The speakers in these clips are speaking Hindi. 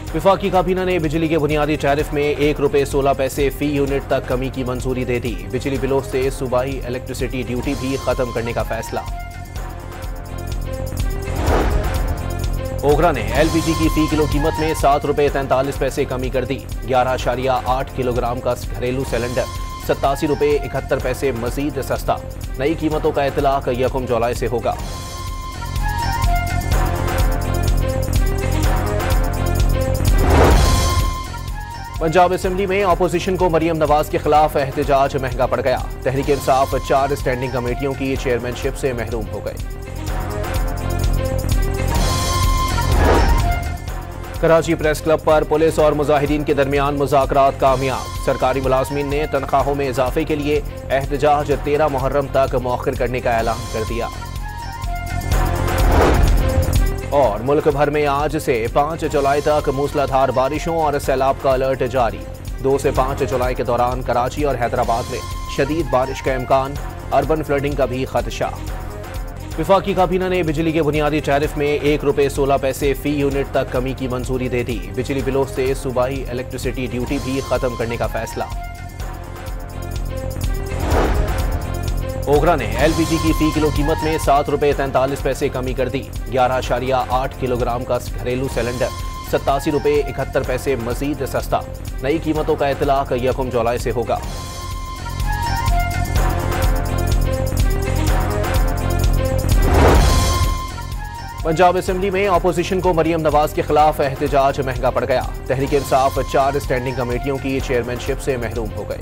विफाकी काबीना ने बिजली के बुनियादी टैरिफ में ₹1.16 फी यूनिट तक कमी की मंजूरी दे दी। बिजली बिलों से सूबाई इलेक्ट्रिसिटी ड्यूटी भी खत्म करने का फैसला। ओगरा ने एलपीजी की फी किलो कीमत में ₹7.43 कमी कर दी। 11.8 किलोग्राम का घरेलू सिलेंडर ₹87.71 मजीद सस्ता। नई कीमतों का इतलाक 1 जुलाई से होगा। पंजाब असेंबली में अपोजिशन को मरियम नवाज के खिलाफ एहतजाज महंगा पड़ गया। तहरीक इंसाफ 4 स्टैंडिंग कमेटियों की चेयरमैनशिप से महरूम हो गए। कराची प्रेस क्लब पर पुलिस और मुजाहिदीन के दरमियान मुज़ाकरात कामयाब। सरकारी मुलाजमीन ने तनख्वाहों में इजाफे के लिए एहतजाज 13 मुहर्रम तक मौखर करने का ऐलान कर दिया। और मुल्क भर में आज से 5 जुलाई तक मूसलाधार बारिशों और सैलाब का अलर्ट जारी। 2 से 5 जुलाई के दौरान कराची और हैदराबाद में शदीद बारिश का इम्कान, अर्बन फ्लडिंग का भी खदशा। विफाकी काबीना ने बिजली के बुनियादी टैरिफ में ₹1.16 फी यूनिट तक कमी की मंजूरी दे दी। बिजली बिलों से सूबाई इलेक्ट्रिसिटी ड्यूटी भी खत्म करने का फैसला। ओगरा ने एलपीजी की फी किलो कीमत में ₹7.43 कमी कर दी। 11.8 किलोग्राम का घरेलू सिलेंडर ₹87.71 मजीद सस्ता। नई कीमतों का इतलाक 1 जुलाई से होगा। पंजाब असेंबली में अपोजिशन को मरियम नवाज के खिलाफ एहतजाज महंगा पड़ गया। तहरीक इंसाफ 4 स्टैंडिंग कमेटियों की चेयरमैनशिप से महरूम हो गए।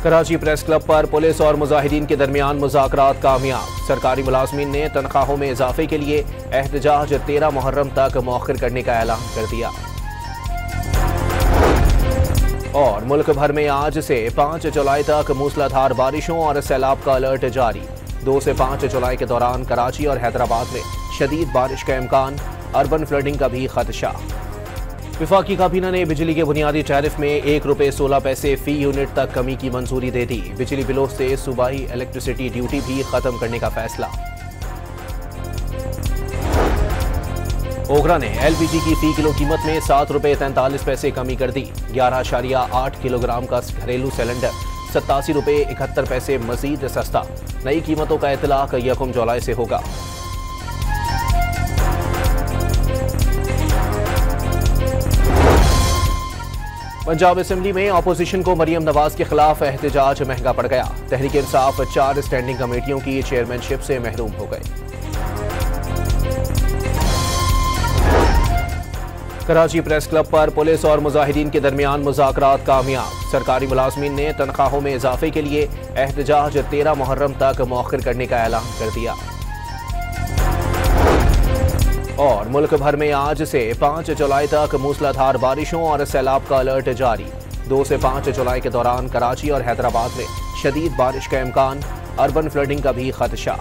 कराची प्रेस क्लब पर पुलिस और मुजाहिदीन के दरमियान मुज़ाकरात कामयाब। सरकारी मुलाजमीन ने तनख्वाहों में इजाफे के लिए एहतजाज 13 मुहर्रम तक मौखर करने का ऐलान कर दिया। और मुल्क भर में आज से 5 जुलाई तक मूसलाधार बारिशों और सैलाब का अलर्ट जारी। 2 से 5 जुलाई के दौरान कराची और हैदराबाद में शदीद बारिश का इम्कान, अर्बन फ्लडिंग का भी खदशा। विफाकी काबीना ने बिजली के बुनियादी टैरिफ में ₹1.16 फी यूनिट तक कमी की मंजूरी दे दी। बिजली बिलों से सूबाई इलेक्ट्रिसिटी ड्यूटी भी खत्म करने का फैसला। ओगरा ने एलपीजी की फी किलो कीमत में ₹7.43 कमी कर दी। 11.8 किलोग्राम का घरेलू सिलेंडर ₹87.71 मजीद सस्ता। नई कीमतों का इतलाक 1 जुलाई से होगा। पंजाब असेंबली में अपोजिशन को मरियम नवाज के खिलाफ एहतजाज महंगा पड़ गया। तहरीक इंसाफ 4 स्टैंडिंग कमेटियों की चेयरमैनशिप से महरूम हो गए। कराची प्रेस क्लब पर पुलिस और मुजाहिदीन के दरमियान मुज़ाकरात कामयाब। सरकारी मुलाजमीन ने तनख्वाहों में इजाफे के लिए एहतजाज 13 मुहर्रम तक मौखर करने का ऐलान कर दिया। और मुल्क भर में आज से 5 जुलाई तक मूसलाधार बारिशों और सैलाब का अलर्ट जारी। 2 से 5 जुलाई के दौरान कराची और हैदराबाद में शदीद बारिश का इम्कान, अर्बन फ्लडिंग का भी खदशा।